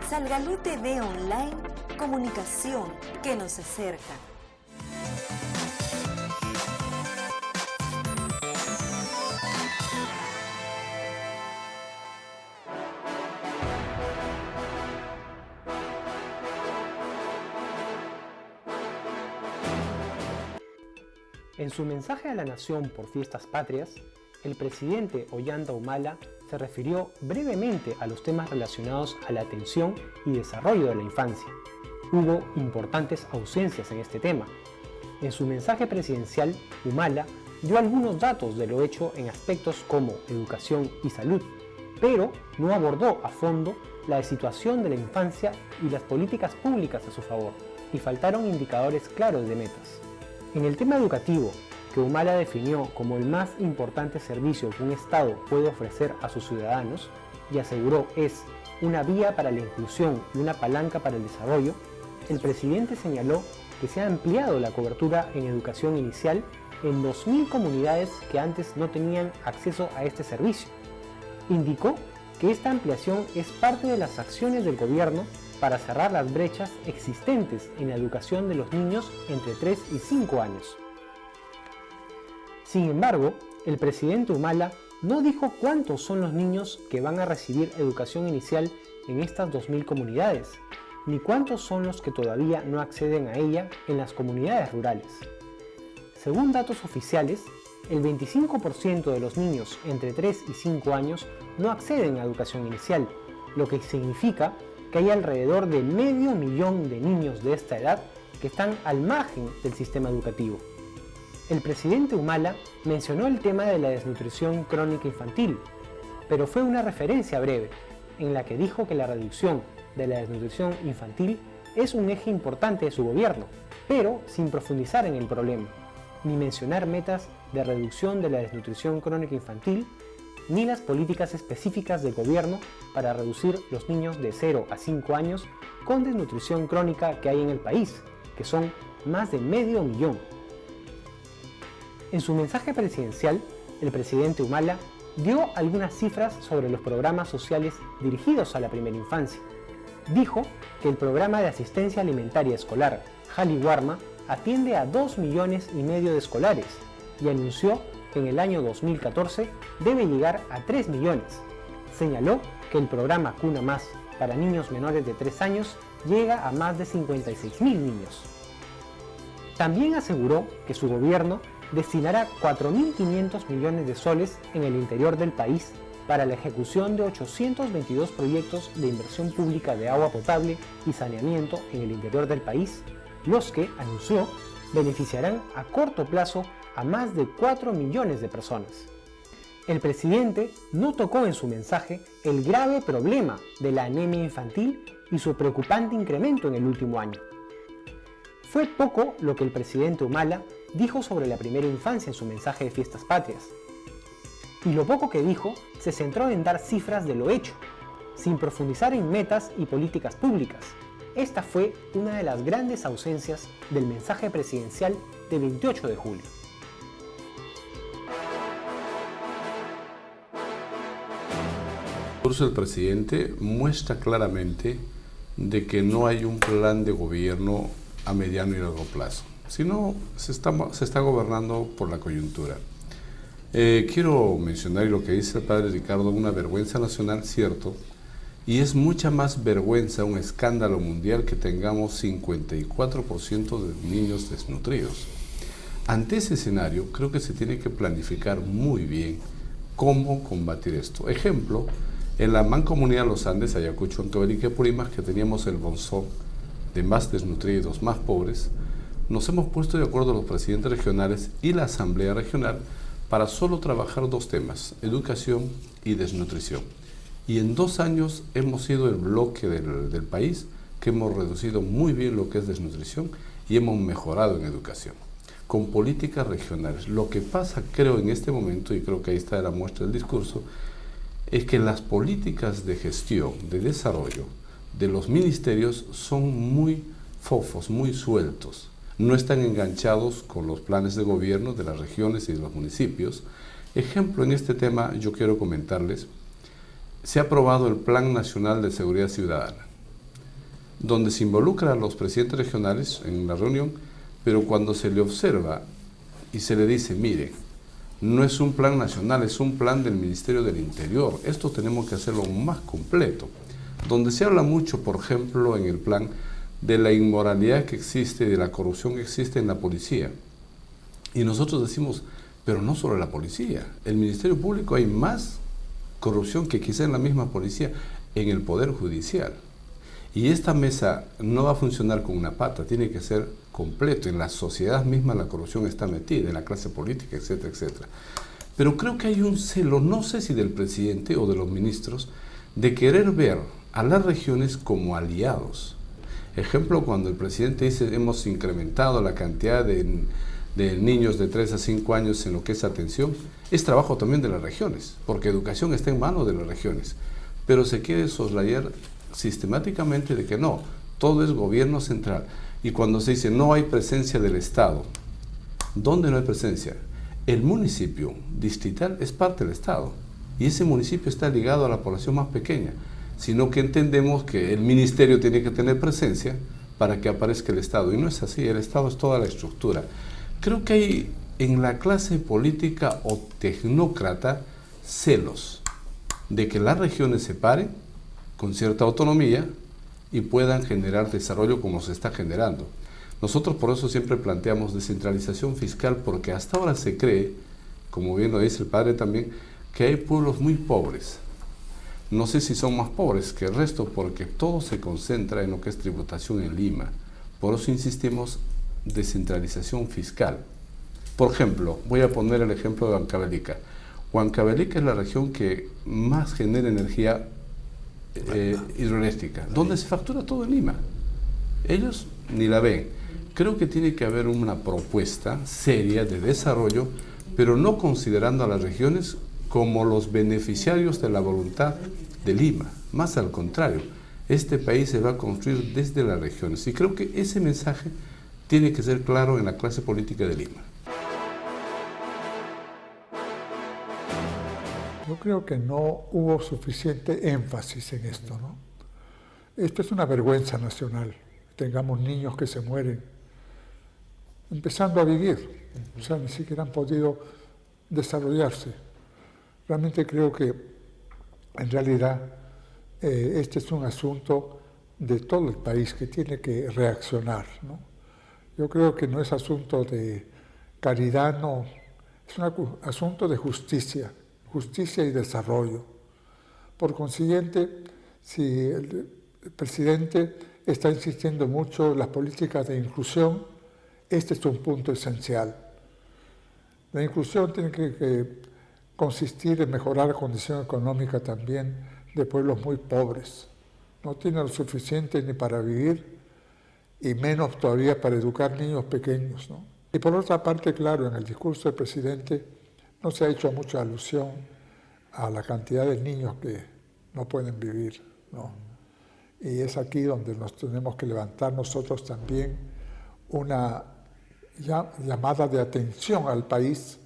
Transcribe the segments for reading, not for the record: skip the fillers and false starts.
Salgalú TV Online, comunicación que nos acerca. En su mensaje a la nación por Fiestas Patrias, el presidente Ollanta Humala se refirió brevemente a los temas relacionados a la atención y desarrollo de la infancia. Hubo importantes ausencias en este tema. En su mensaje presidencial, Humala dio algunos datos de lo hecho en aspectos como educación y salud, pero no abordó a fondo la situación de la infancia y las políticas públicas a su favor, y faltaron indicadores claros de metas. En el tema educativo, que Humala definió como el más importante servicio que un Estado puede ofrecer a sus ciudadanos y aseguró es una vía para la inclusión y una palanca para el desarrollo, el presidente señaló que se ha ampliado la cobertura en educación inicial en 2.000 comunidades que antes no tenían acceso a este servicio. Indicó que esta ampliación es parte de las acciones del gobierno para cerrar las brechas existentes en la educación de los niños entre 3 y 5 años. Sin embargo, el presidente Humala no dijo cuántos son los niños que van a recibir educación inicial en estas 2.000 comunidades, ni cuántos son los que todavía no acceden a ella en las comunidades rurales. Según datos oficiales, el 25% de los niños entre 3 y 5 años no acceden a educación inicial, lo que significa que hay alrededor de 500.000 de niños de esta edad que están al margen del sistema educativo. El presidente Humala mencionó el tema de la desnutrición crónica infantil, pero fue una referencia breve, en la que dijo que la reducción de la desnutrición infantil es un eje importante de su gobierno, pero sin profundizar en el problema, ni mencionar metas de reducción de la desnutrición crónica infantil, ni las políticas específicas del gobierno para reducir los niños de 0 a 5 años con desnutrición crónica que hay en el país, que son más de 500.000. En su mensaje presidencial, el presidente Humala dio algunas cifras sobre los programas sociales dirigidos a la primera infancia. Dijo que el programa de asistencia alimentaria escolar Jali Warma atiende a 2,5 millones de escolares y anunció que en el año 2014 debe llegar a 3 millones. Señaló que el programa Cuna Más para niños menores de 3 años llega a más de 56.000 niños. También aseguró que su gobierno destinará 4.500 millones de soles en el interior del país para la ejecución de 822 proyectos de inversión pública de agua potable y saneamiento en el interior del país, los que, anunció, beneficiarán a corto plazo a más de 4 millones de personas. El presidente no tocó en su mensaje el grave problema de la anemia infantil y su preocupante incremento en el último año. Fue poco lo que el presidente Humala dijo sobre la primera infancia en su mensaje de Fiestas Patrias. Y lo poco que dijo se centró en dar cifras de lo hecho, sin profundizar en metas y políticas públicas. Esta fue una de las grandes ausencias del mensaje presidencial de 28 de julio. El discurso del presidente muestra claramente de que no hay un plan de gobierno a mediano y largo plazo, sino se está gobernando por la coyuntura. Quiero mencionar lo que dice el padre Ricardo, una vergüenza nacional, cierto, y es mucha más vergüenza, un escándalo mundial que tengamos 54% de niños desnutridos. Ante ese escenario, creo que se tiene que planificar muy bien cómo combatir esto. Ejemplo, en la Mancomunidad de los Andes, Ayacucho, Ancahuarica y Purimas, que teníamos el bonzón de más desnutridos, más pobres, nos hemos puesto de acuerdo los presidentes regionales y la Asamblea Regional para solo trabajar 2 temas, educación y desnutrición. Y en 2 años hemos sido el bloque del país que hemos reducido muy bien lo que es desnutrición y hemos mejorado en educación, con políticas regionales. Lo que pasa, creo, en este momento, y creo que ahí está la muestra del discurso, es que las políticas de gestión, de desarrollo, de los ministerios son muy fofos, muy sueltos. No están enganchados con los planes de gobierno de las regiones y de los municipios. Ejemplo, en este tema yo quiero comentarles, se ha aprobado el Plan Nacional de Seguridad Ciudadana. donde se involucra a los presidentes regionales en la reunión, pero cuando se le observa y se le dice, mire, no es un plan nacional, es un plan del Ministerio del Interior, esto tenemos que hacerlo más completo, donde se habla mucho, por ejemplo, en el plan de la inmoralidad que existe, de la corrupción que existe en la policía. Y nosotros decimos, pero no solo en la policía, el Ministerio Público hay más corrupción que quizá en la misma policía, en el Poder Judicial. Y esta mesa no va a funcionar con una pata, tiene que ser completo. En la sociedad misma la corrupción está metida, en la clase política, etcétera, etcétera. Pero creo que hay un celo, no sé si del presidente o de los ministros, de querer ver a las regiones como aliados. Ejemplo, cuando el presidente dice hemos incrementado la cantidad de niños de 3 a 5 años en lo que es atención, es trabajo también de las regiones, porque educación está en manos de las regiones. Pero se quiere soslayar sistemáticamente de que no, todo es gobierno central. Y cuando se dice no hay presencia del Estado, ¿dónde no hay presencia? El municipio distrital es parte del Estado y ese municipio está ligado a la población más pequeña, sino que entendemos que el ministerio tiene que tener presencia para que aparezca el Estado, y no es así, el Estado es toda la estructura. Creo que hay en la clase política o tecnócrata celos de que las regiones se paren con cierta autonomía y puedan generar desarrollo como se está generando. Nosotros por eso siempre planteamos descentralización fiscal, porque hasta ahora se cree, como bien lo dice el padre también, que hay pueblos muy pobres. No sé si son más pobres que el resto, porque todo se concentra en lo que es tributación en Lima. Por eso insistimos descentralización fiscal. Por ejemplo, voy a poner el ejemplo de Huancavelica. Huancavelica es la región que más genera energía hidroeléctrica, donde se factura todo en Lima. Ellos ni la ven. Creo que tiene que haber una propuesta seria de desarrollo, pero no considerando a las regiones como los beneficiarios de la voluntad de Lima. Más al contrario, este país se va a construir desde las regiones. Y creo que ese mensaje tiene que ser claro en la clase política de Lima. Yo creo que no hubo suficiente énfasis en esto, ¿no? Esto es una vergüenza nacional. Tengamos niños que se mueren empezando a vivir, o sea, ni siquiera han podido desarrollarse. Realmente creo que, en realidad, este es un asunto de todo el país que tiene que reaccionar, ¿no? Yo creo que no es asunto de caridad, no, es un asunto de justicia y desarrollo. Por consiguiente, si el presidente está insistiendo mucho en las políticas de inclusión, este es un punto esencial. La inclusión tiene que consistir en mejorar la condición económica también de pueblos muy pobres. No tienen lo suficiente ni para vivir y menos todavía para educar niños pequeños, ¿no? Y por otra parte, claro, en el discurso del presidente no se ha hecho mucha alusión a la cantidad de niños que no pueden vivir, ¿no? Y es aquí donde nos tenemos que levantar nosotros también una llamada de atención al país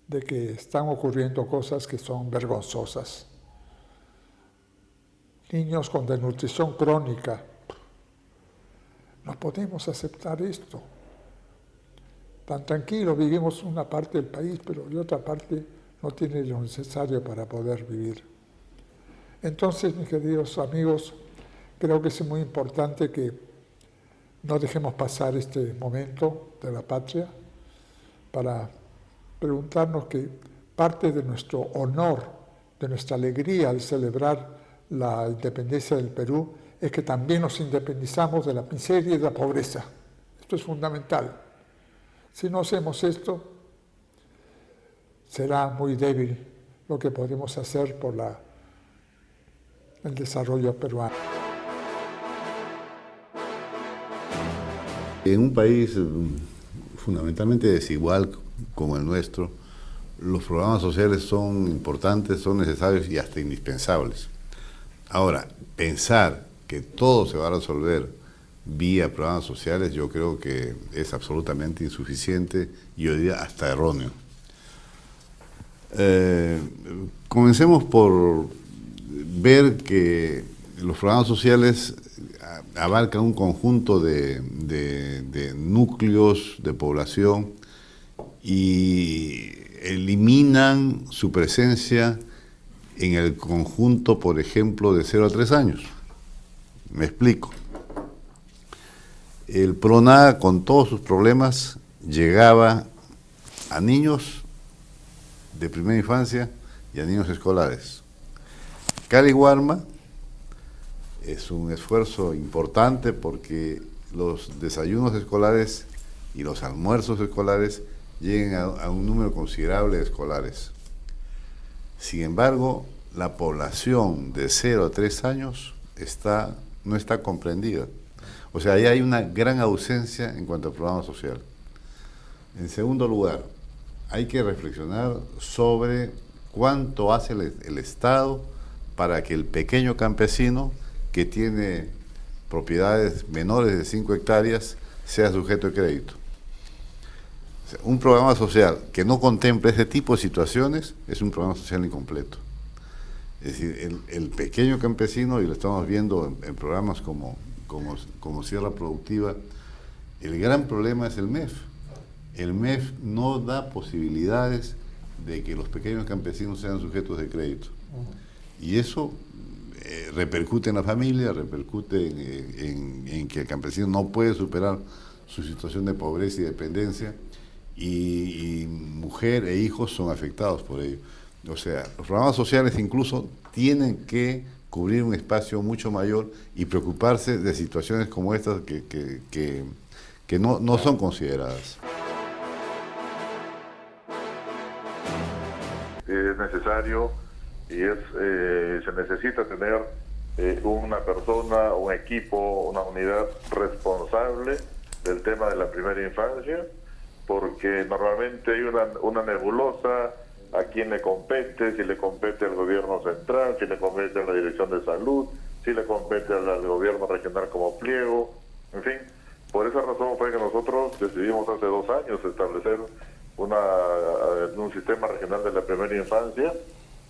de que están ocurriendo cosas que son vergonzosas. Niños con desnutrición crónica. No podemos aceptar esto. Tan tranquilo vivimos una parte del país, pero de otra parte no tiene lo necesario para poder vivir. Entonces, mis queridos amigos, creo que es muy importante que no dejemos pasar este momento de la patria para preguntarnos que parte de nuestro honor, de nuestra alegría al celebrar la independencia del Perú, es que también nos independizamos de la miseria y de la pobreza. Esto es fundamental. Si no hacemos esto, será muy débil lo que podemos hacer por el desarrollo peruano. En un país fundamentalmente desigual como el nuestro, los programas sociales son importantes, son necesarios y hasta indispensables. Ahora, pensar que todo se va a resolver vía programas sociales, yo creo que es absolutamente insuficiente y yo diría hasta erróneo. Comencemos por ver que los programas sociales abarcan un conjunto de núcleos de población y eliminan su presencia en el conjunto, por ejemplo, de 0 a 3 años. Me explico. El PRONA, con todos sus problemas, llegaba a niños de primera infancia y a niños escolares. Cali-Guarma es un esfuerzo importante porque los desayunos escolares y los almuerzos escolares lleguen a un número considerable de escolares. Sin embargo, la población de 0 a 3 años no está comprendida. O sea, ahí hay una gran ausencia en cuanto al programa social. En segundo lugar, hay que reflexionar sobre cuánto hace el Estado para que el pequeño campesino que tiene propiedades menores de 5 hectáreas sea sujeto de crédito. O sea, un programa social que no contemple ese tipo de situaciones es un programa social incompleto. Es decir, el pequeño campesino, y lo estamos viendo en programas como Sierra Productiva, el gran problema es el MEF. El MEF no da posibilidades de que los pequeños campesinos sean sujetos de crédito. Y eso repercute en la familia, repercute en que el campesino no puede superar su situación de pobreza y dependencia, y mujer e hijos son afectados por ello. O sea, los programas sociales incluso tienen que cubrir un espacio mucho mayor y preocuparse de situaciones como estas que no son consideradas. Es necesario y se necesita tener una persona, un equipo, una unidad responsable del tema de la primera infancia, porque normalmente hay una nebulosa a quién le compete, si le compete al gobierno central, si le compete a la Dirección de Salud, si le compete al gobierno regional como pliego, en fin. Por esa razón fue que nosotros decidimos hace 2 años establecer un sistema regional de la primera infancia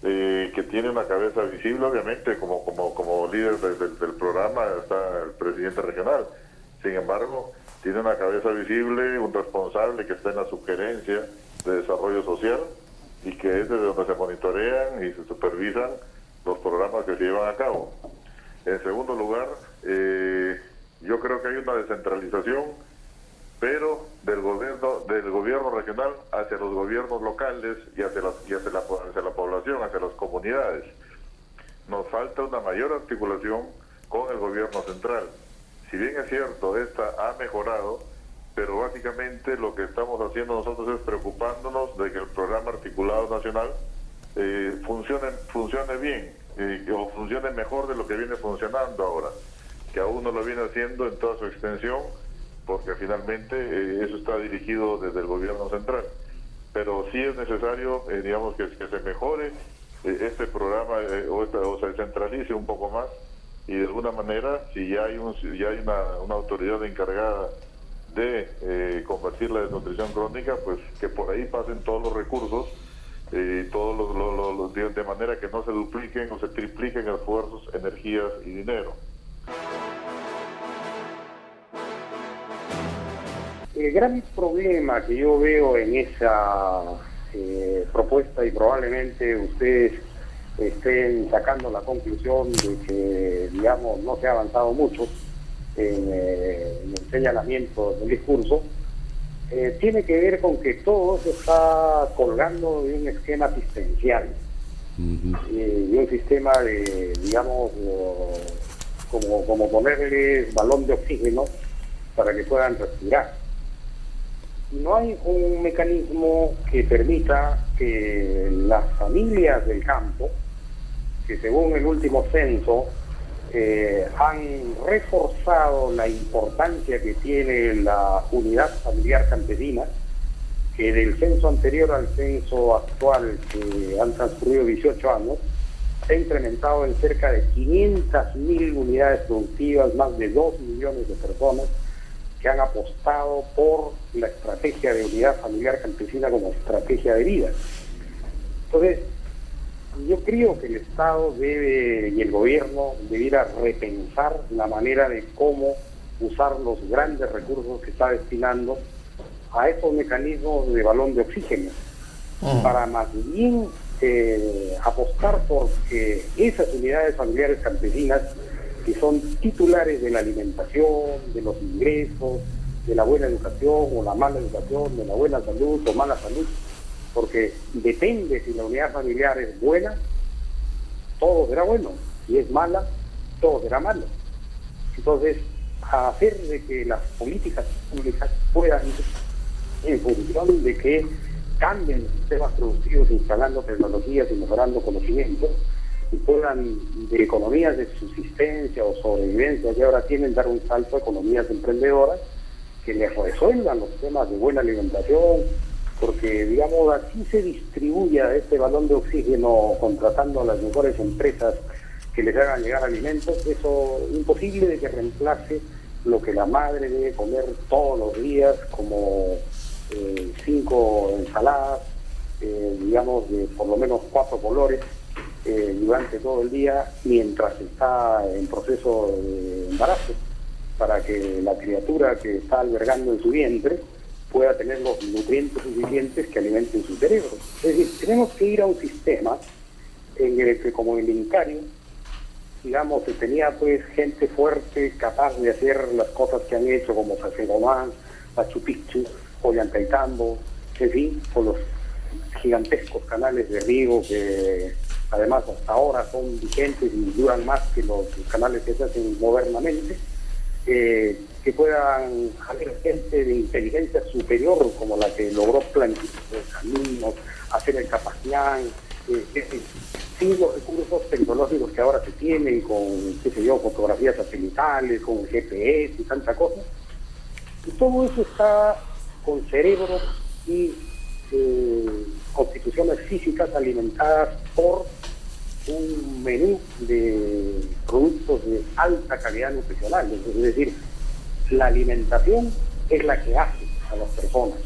que tiene una cabeza visible, obviamente, como líder del programa está el presidente regional. Sin embargo, tiene una cabeza visible, un responsable que está en la subgerencia de desarrollo social y que es desde donde se monitorean y se supervisan los programas que se llevan a cabo. En segundo lugar, yo creo que hay una descentralización, pero del gobierno regional hacia los gobiernos locales y hacia la población, hacia las comunidades. Nos falta una mayor articulación con el gobierno central. Si bien es cierto, esta ha mejorado, pero básicamente lo que estamos haciendo nosotros es preocupándonos de que el programa articulado nacional funcione bien o funcione mejor de lo que viene funcionando ahora, que aún no lo viene haciendo en toda su extensión, porque finalmente eso está dirigido desde el gobierno central. Pero sí es necesario, digamos, que se mejore este programa o se centralice un poco más, y de alguna manera, si ya hay una autoridad encargada de combatir la desnutrición crónica, pues que por ahí pasen todos los recursos, de manera que no se dupliquen o se tripliquen esfuerzos, energías y dinero. El gran problema que yo veo en esa propuesta, y probablemente ustedes estén sacando la conclusión de que, digamos, no se ha avanzado mucho en el señalamiento del discurso, tiene que ver con que todo se está colgando de un esquema asistencial, de un sistema de, digamos, como ponerles balón de oxígeno para que puedan respirar. Y no hay un mecanismo que permita que las familias del campo, que según el último censo han reforzado la importancia que tiene la unidad familiar campesina, que del censo anterior al censo actual, que han transcurrido 18 años, se ha incrementado en cerca de 500.000 unidades productivas, más de 2 millones de personas que han apostado por la estrategia de unidad familiar campesina como estrategia de vida. Entonces, yo creo que el Estado debe y el gobierno debiera repensar la manera de cómo usar los grandes recursos que está destinando a estos mecanismos de balón de oxígeno, para más bien apostar por que esas unidades familiares campesinas que son titulares de la alimentación, de los ingresos, de la buena educación o la mala educación, de la buena salud o mala salud, porque depende si la unidad familiar es buena, todo será bueno, si es mala, todo será malo. Entonces, a hacer de que las políticas públicas puedan, en función de que cambien los sistemas productivos, instalando tecnologías y mejorando conocimientos, y puedan, de economías de subsistencia o sobrevivencia que ahora tienen, dar un salto a economías emprendedoras que les resuelvan los temas de buena alimentación, porque, digamos, así se distribuya este balón de oxígeno contratando a las mejores empresas que les hagan llegar alimentos, eso es imposible de que reemplace lo que la madre debe comer todos los días, como 5 ensaladas, digamos, de por lo menos 4 colores, durante todo el día, mientras está en proceso de embarazo, para que la criatura que está albergando en su vientre pueda tener los nutrientes suficientes que alimenten su cerebro. Es decir, tenemos que ir a un sistema en el que, como el Incario, digamos, se tenía pues gente fuerte, capaz de hacer las cosas que han hecho, como Sacegomán, Machu Picchu, Ollantaytambo, en fin, con los gigantescos canales de riego que además hasta ahora son vigentes y duran más que los canales que se hacen modernamente, que puedan haber gente de inteligencia superior como la que logró planificar los caminos, hacer el Capacián, sin los recursos tecnológicos que ahora se tienen, con, qué sé yo, fotografías satelitales, con GPS y tanta cosa. Y todo eso está con cerebros y constituciones físicas alimentadas por un menú de productos de alta calidad nutricional. Es decir, la alimentación es la que hace a las personas.